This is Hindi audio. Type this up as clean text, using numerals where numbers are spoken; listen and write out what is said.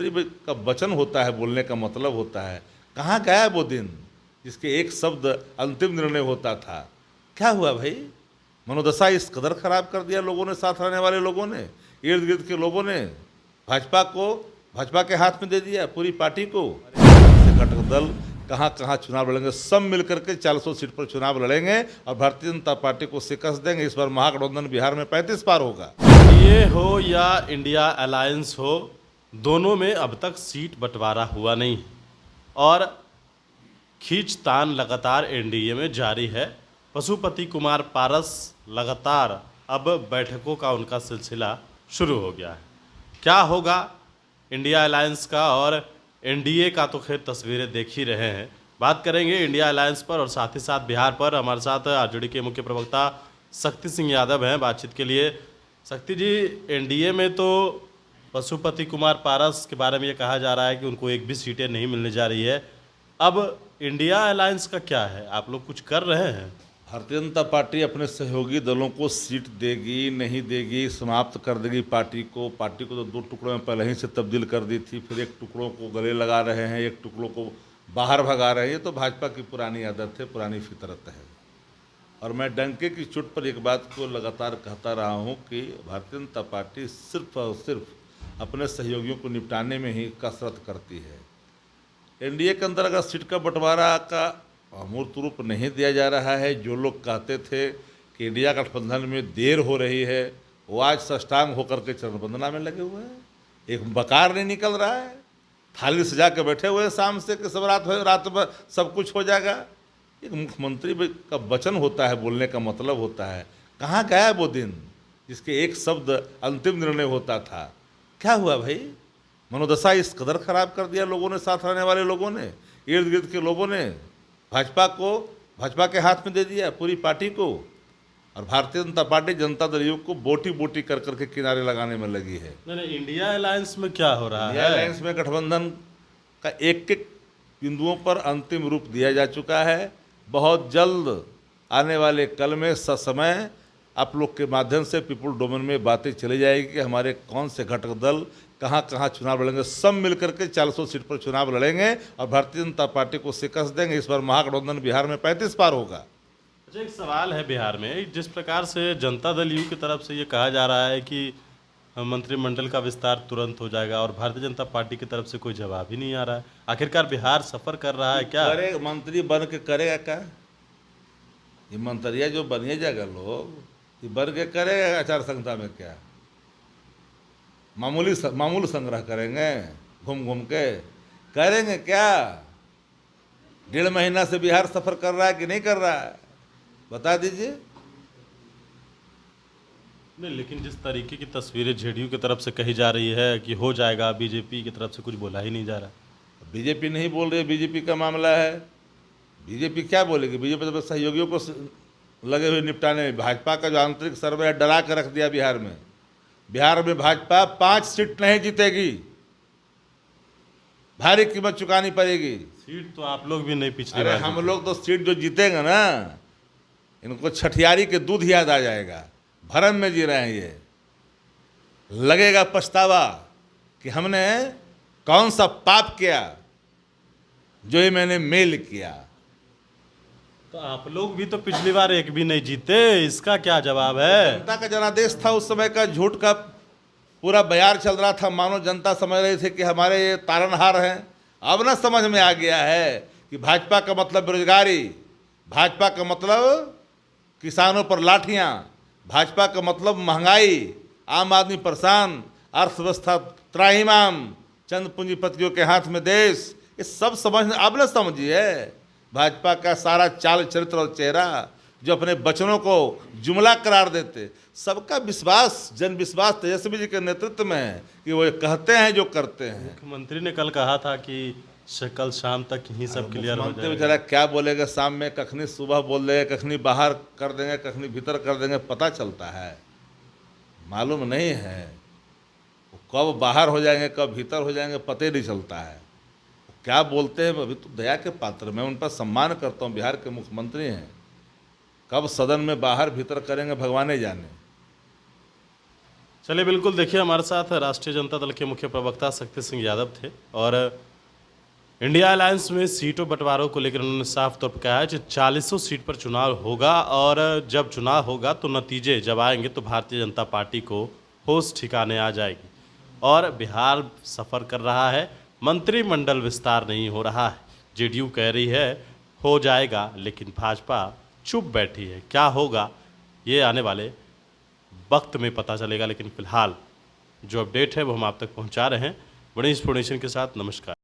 मुख्यमंत्री का वचन होता है, बोलने का मतलब होता है। कहाँ गया है वो दिन जिसके एक शब्द अंतिम निर्णय होता था? क्या हुआ भाई? मनोदशा इस कदर खराब कर दिया लोगों ने, साथ रहने वाले लोगों ने, इर्द गिर्द के लोगों ने। भाजपा के हाथ में दे दिया पूरी पार्टी को। से घटक दल कहाँ कहाँ चुनाव लड़ेंगे, सब मिलकर के 400 सीट पर चुनाव लड़ेंगे और भारतीय जनता पार्टी को शिकस्त देंगे। इस बार महागठबंधन बिहार में 35 पार होगा। ये हो या इंडिया अलायंस हो, दोनों में अब तक सीट बंटवारा हुआ नहीं और खींचतान लगातार एनडीए में जारी है। पशुपति कुमार पारस लगातार अब बैठकों का उनका सिलसिला शुरू हो गया है। क्या होगा इंडिया अलायंस का और एनडीए का, तो खैर तस्वीरें देख ही रहे हैं। बात करेंगे इंडिया अलायंस पर और साथ ही साथ बिहार पर। हमारे साथ आरजेडी के मुख्य प्रवक्ता शक्ति सिंह यादव हैं बातचीत के लिए। शक्ति जी, एनडीए में तो पशुपति कुमार पारस के बारे में ये कहा जा रहा है कि उनको एक भी सीटें नहीं मिलने जा रही है। अब इंडिया अलायंस का क्या है, आप लोग कुछ कर रहे हैं? भारतीय जनता पार्टी अपने सहयोगी दलों को सीट देगी नहीं देगी, समाप्त कर देगी पार्टी को तो 2 टुकड़ों में पहले ही से तब्दील कर दी थी। फिर एक टुकड़ों को गले लगा रहे हैं, एक टुकड़ों को बाहर भगा रहे हैं। ये तो भाजपा की पुरानी आदत है, पुरानी फितरत है। और मैं डंके की चोट पर एक बात को लगातार कहता रहा हूँ कि भारतीय जनता पार्टी सिर्फ और सिर्फ अपने सहयोगियों को निपटाने में ही कसरत करती है। एनडीए के अंदर अगर सीट का बंटवारा का अमूर्त रूप नहीं दिया जा रहा है, जो लोग कहते थे कि इंडिया गठबंधन में देर हो रही है, वो आज साष्टांग होकर के चरण वंदना में लगे हुए हैं। एक बकार नहीं निकल रहा है, थाली सजा के बैठे हुए हैं शाम से कि सब रात में सब कुछ हो जाएगा। एक मुख्यमंत्री का वचन होता है, बोलने का मतलब होता है। कहाँ गया है वो दिन जिसके एक शब्द अंतिम निर्णय होता था? क्या हुआ भाई? मनोदशा इस कदर खराब कर दिया लोगों ने, साथ रहने वाले लोगों ने, इर्द गिर्द के लोगों ने। भाजपा के हाथ में दे दिया पूरी पार्टी को और भारतीय जनता पार्टी जनता दल युग को बोटी बोटी कर करके किनारे लगाने में लगी है। नहीं, इंडिया अलायंस में क्या हो रहा इंडिया है? अलायंस में गठबंधन का एक एक बिंदुओं पर अंतिम रूप दिया जा चुका है। बहुत जल्द आने वाले कल में ससमय आप लोग के माध्यम से पीपुल डोमेन में बातें चली जाएगी कि हमारे कौन से घटक दल कहाँ कहाँ चुनाव लड़ेंगे। सब मिलकर के 400 सीट पर चुनाव लड़ेंगे और भारतीय जनता पार्टी को शिकस्त देंगे। इस बार महागठबंधन बिहार में 35 पार होगा। अच्छा, एक सवाल है बिहार में, जिस प्रकार से जनता दल यू की तरफ से ये कहा जा रहा है कि मंत्रिमंडल का विस्तार तुरंत हो जाएगा और भारतीय जनता पार्टी की तरफ से कोई जवाब ही नहीं आ रहा है। आखिरकार बिहार सफर कर रहा है क्या? अरे मंत्री बन के करेगा क्या? ये मंत्रिया जो बनिए जाएगा लोग, ये बन के करेगा आचार संहिता में क्या? मामूल संग्रह करेंगे, घूम घूम के करेंगे क्या? 1.5 महीना से बिहार सफर कर रहा है कि नहीं कर रहा है, बता दीजिए। नहीं, लेकिन जिस तरीके की तस्वीरें जेडीयू की तरफ से कही जा रही है कि हो जाएगा, बीजेपी की तरफ से कुछ बोला ही नहीं जा रहा। बीजेपी नहीं बोल रही, बीजेपी का मामला है। बीजेपी क्या बोलेगी? बीजेपी तो सहयोगियों को लगे हुए निपटाने में। भाजपा का जो आंतरिक सर्वे है डरा कर रख दिया बिहार में। बिहार में भाजपा 5 सीट नहीं जीतेगी, भारी कीमत चुकानी पड़ेगी। सीट तो आप लोग भी नहीं पिछले अरे बार हम लोग तो सीट जो जीतेंगे ना, इनको छठियारी के दूध याद आ जाएगा। भरम में जी रहे हैं ये, लगेगा पछतावा कि हमने कौन सा पाप किया जो ये मैंने मेल किया। तो आप लोग भी तो पिछली बार एक भी नहीं जीते, इसका क्या जवाब है? जनता का जनादेश था उस समय का, झूठ का पूरा बयार चल रहा था। मानो जनता समझ रही थी कि हमारे ये तारनहार हैं। अब ना समझ में आ गया है कि भाजपा का मतलब बेरोजगारी, भाजपा का मतलब किसानों पर लाठियां, भाजपा का मतलब महंगाई, आम आदमी परेशान, अर्थव्यवस्था त्राहिमाम, चंद पूंजीपतियों के हाथ में देश। ये सब समझ अब न समझिए भाजपा का सारा चाल चरित्र और चेहरा, जो अपने वचनों को जुमला करार देते। सबका विश्वास, जन विश्वास तेजस्वी जी के नेतृत्व में है कि वो कहते हैं जो करते हैं। मुख्यमंत्री ने कल कहा था कि कल शाम तक ही सब क्लियर हो मुख्यमंत्री जाएगा। बेचारा क्या बोलेगा शाम में? कखनी सुबह बोल देंगे, कखनी बाहर कर देंगे, कखनी भीतर कर देंगे, पता चलता है? मालूम नहीं है वो कब बाहर हो जाएंगे, कब भीतर हो जाएंगे, पता ही नहीं चलता है। क्या बोलते हैं अभी तो दया के पात्र, मैं उन पर सम्मान करता हूँ। बिहार के मुख्यमंत्री हैं, कब सदन में बाहर भीतर करेंगे भगवान ही जाने। चलिए बिल्कुल, देखिए हमारे साथ राष्ट्रीय जनता दल के मुख्य प्रवक्ता शक्ति सिंह यादव थे और इंडिया अलायंस में सीटों बंटवारों को लेकर उन्होंने साफ तौर पर कहा है कि 40 सीट पर चुनाव होगा और जब चुनाव होगा तो नतीजे जब आएंगे तो भारतीय जनता पार्टी को होश ठिकाने आ जाएगी। और बिहार सफ़र कर रहा है, मंत्रिमंडल विस्तार नहीं हो रहा है। जेडीयू कह रही है हो जाएगा, लेकिन भाजपा चुप बैठी है। क्या होगा ये आने वाले वक्त में पता चलेगा, लेकिन फिलहाल जो अपडेट है वो हम आप तक पहुंचा रहे हैं। गणेश फाउंडेशन के साथ नमस्कार।